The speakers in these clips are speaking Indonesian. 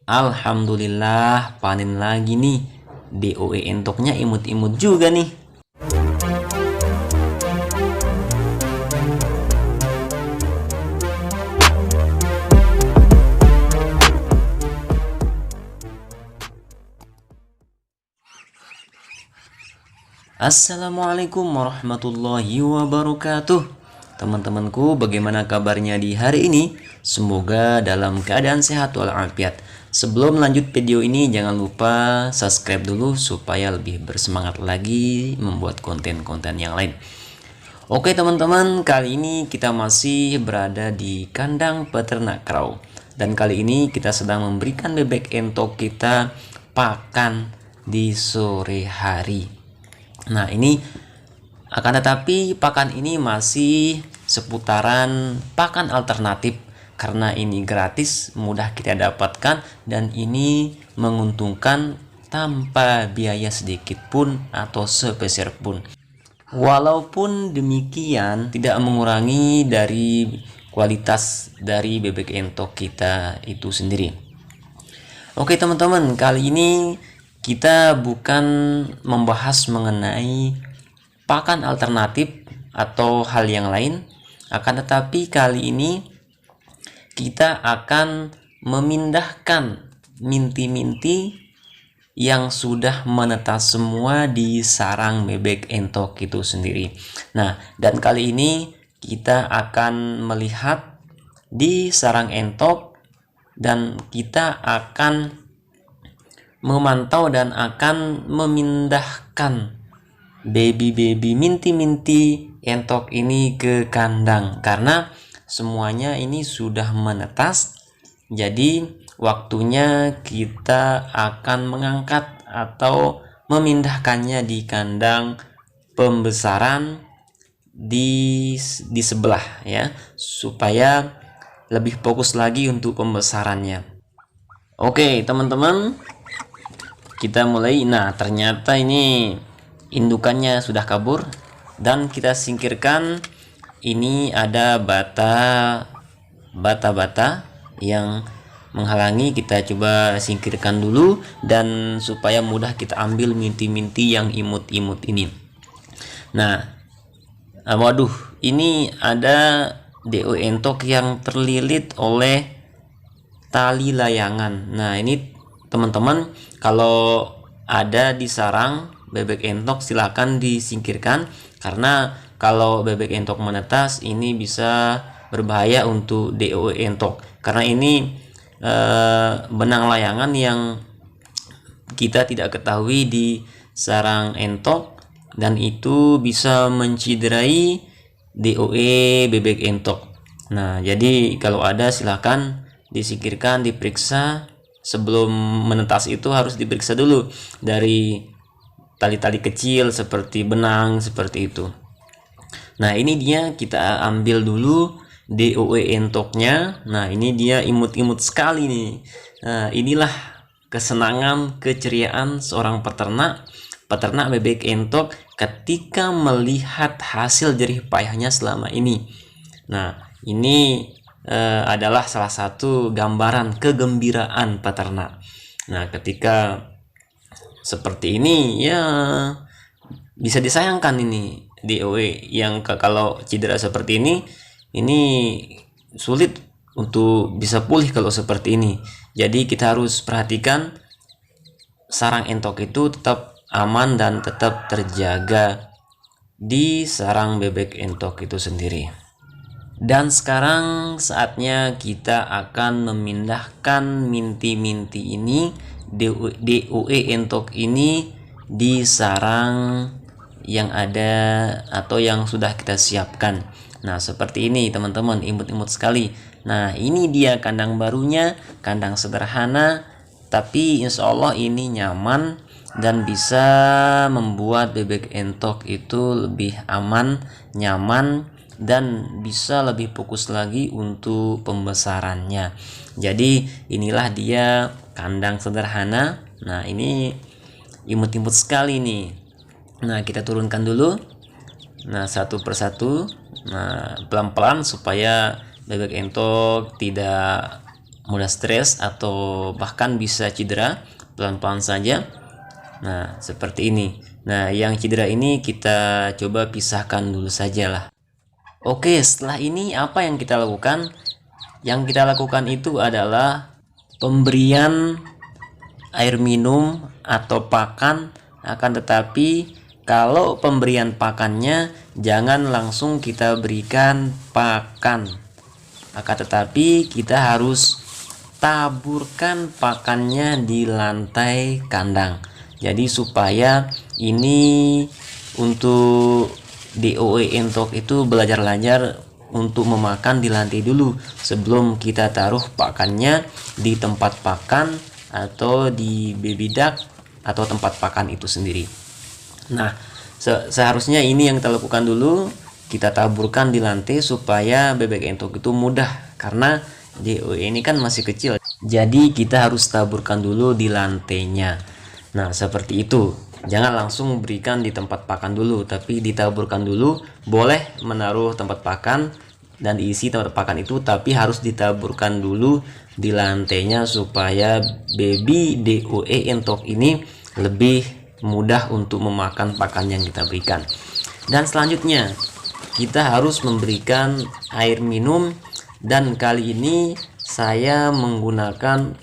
Alhamdulillah panen lagi nih. DOE entoknya imut-imut juga nih. Assalamualaikum warahmatullahi wabarakatuh. Teman-temanku, bagaimana kabarnya di hari ini? Semoga dalam keadaan sehat walafiat. Sebelum lanjut video ini, jangan lupa subscribe dulu supaya lebih bersemangat lagi membuat konten-konten yang lain. Oke teman-teman, kali ini kita masih berada di kandang peternak kerau. Dan kali ini kita sedang memberikan bebek entok kita pakan di sore hari. Nah ini akan tetapi pakan ini masih seputaran pakan alternatif karena ini gratis, mudah kita dapatkan, dan ini menguntungkan tanpa biaya sedikit pun atau sepeser pun. Walaupun demikian tidak mengurangi dari kualitas dari bebek entok kita itu sendiri. Oke teman-teman, kali ini kita bukan membahas mengenai pakan alternatif atau hal yang lain, akan tetapi kali ini kita akan memindahkan minti-minti yang sudah menetas semua di sarang bebek entok itu sendiri. Nah, dan kali ini kita akan melihat di sarang entok dan kita akan memantau dan akan memindahkan baby minti entok ini ke kandang karena semuanya ini sudah menetas. Jadi waktunya kita akan mengangkat atau memindahkannya di kandang pembesaran di sebelah ya, supaya lebih fokus lagi untuk pembesarannya. Oke teman-teman, kita mulai. Nah ternyata ini indukannya sudah kabur dan kita singkirkan. Ini ada bata yang menghalangi, kita coba singkirkan dulu dan supaya mudah kita ambil minti-minti yang imut-imut ini. Nah waduh, ini ada DOE entok yang terlilit oleh tali layangan. Nah ini teman-teman, kalau ada di sarang bebek entok silakan disingkirkan, karena kalau bebek entok menetas ini bisa berbahaya untuk DOE entok, karena ini benang layangan yang kita tidak ketahui di sarang entok dan itu bisa menciderai DOE bebek entok. Nah jadi kalau ada silakan disingkirkan, diperiksa. Sebelum menetas itu harus diperiksa dulu dari tali-tali kecil seperti benang seperti itu. Nah ini dia, kita ambil dulu DOE entoknya. Nah ini dia imut-imut sekali nih. Nah inilah kesenangan, keceriaan seorang peternak bebek entok ketika melihat hasil jerih payahnya selama ini. Nah ini adalah salah satu gambaran kegembiraan peternak. Nah ketika seperti ini ya bisa disayangkan ini DOE yang kalau cedera seperti ini sulit untuk bisa pulih kalau seperti ini. Jadi kita harus perhatikan sarang entok itu tetap aman dan tetap terjaga di sarang bebek entok itu sendiri. Dan sekarang saatnya kita akan memindahkan minti-minti ini, DOE entok ini, di sarang yang ada atau yang sudah kita siapkan. Nah seperti ini teman-teman, imut-imut sekali. Nah ini dia kandang barunya, kandang sederhana, tapi insya Allah ini nyaman dan bisa membuat bebek entok itu lebih aman, nyaman, dan bisa lebih fokus lagi untuk pembesarannya. Jadi inilah dia kandang sederhana. Nah ini imut-imut sekali nih. Nah kita turunkan dulu, nah satu persatu, nah pelan-pelan supaya bebek entok tidak mudah stres atau bahkan bisa cedera, pelan-pelan saja. Nah, seperti ini. Nah, yang cedera ini kita coba pisahkan dulu sajalah. Oke, setelah ini apa yang kita lakukan? Yang kita lakukan itu adalah pemberian air minum atau pakan, akan tetapi kalau pemberian pakannya jangan langsung kita berikan pakan, akan tetapi kita harus taburkan pakannya di lantai kandang. Jadi supaya ini untuk DOE entok itu belajar untuk memakan di lantai dulu sebelum kita taruh pakannya di tempat pakan atau di baby duck atau tempat pakan itu sendiri. Nah, seharusnya ini yang kita lakukan dulu, kita taburkan di lantai supaya bebek entok itu mudah, karena DOE ini kan masih kecil, jadi kita harus taburkan dulu di lantainya. Nah, seperti itu. Jangan langsung berikan di tempat pakan dulu, tapi ditaburkan dulu. Boleh menaruh tempat pakan dan diisi tempat pakan itu, tapi harus ditaburkan dulu di lantainya supaya baby DOE entok ini lebih mudah untuk memakan pakan yang kita berikan. Dan selanjutnya kita harus memberikan air minum, dan kali ini saya menggunakan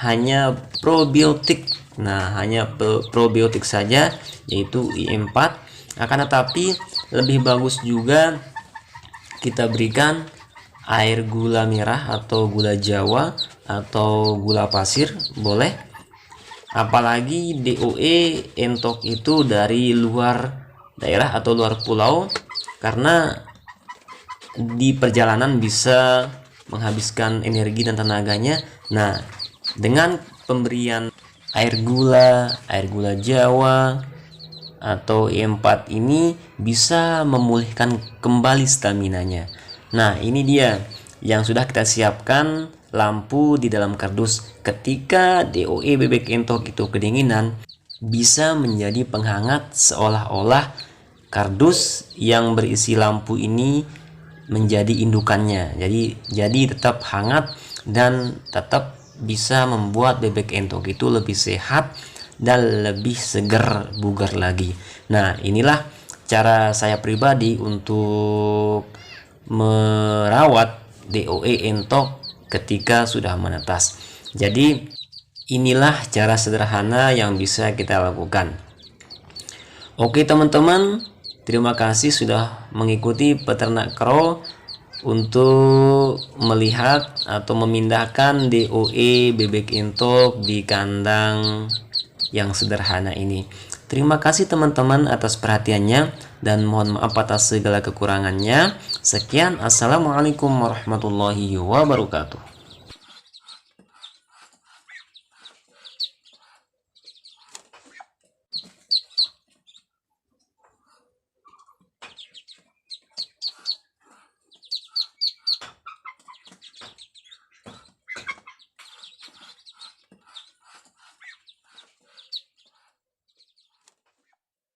hanya probiotik. Nah, hanya probiotik saja, yaitu IM4. Akan tetapi lebih bagus juga kita berikan air gula merah atau gula Jawa atau gula pasir, boleh. Apalagi DOE entok itu dari luar daerah atau luar pulau, karena di perjalanan bisa menghabiskan energi dan tenaganya. Nah, dengan pemberian air gula Jawa atau E4 ini bisa memulihkan kembali staminanya. Nah, ini dia yang sudah kita siapkan lampu di dalam kardus. Ketika DOE bebek entok itu kedinginan, bisa menjadi penghangat, seolah-olah kardus yang berisi lampu ini menjadi indukannya. Jadi tetap hangat dan tetap bisa membuat bebek entok itu lebih sehat dan lebih segar bugar lagi. Nah, inilah cara saya pribadi untuk merawat DOE entok ketika sudah menetas. Jadi inilah cara sederhana yang bisa kita lakukan. Oke teman-teman, terima kasih sudah mengikuti Peternak Crow untuk melihat atau memindahkan DOE bebek entok di kandang yang sederhana ini. Terima kasih teman-teman atas perhatiannya, dan mohon maaf atas segala kekurangannya. Sekian, assalamualaikum warahmatullahi wabarakatuh.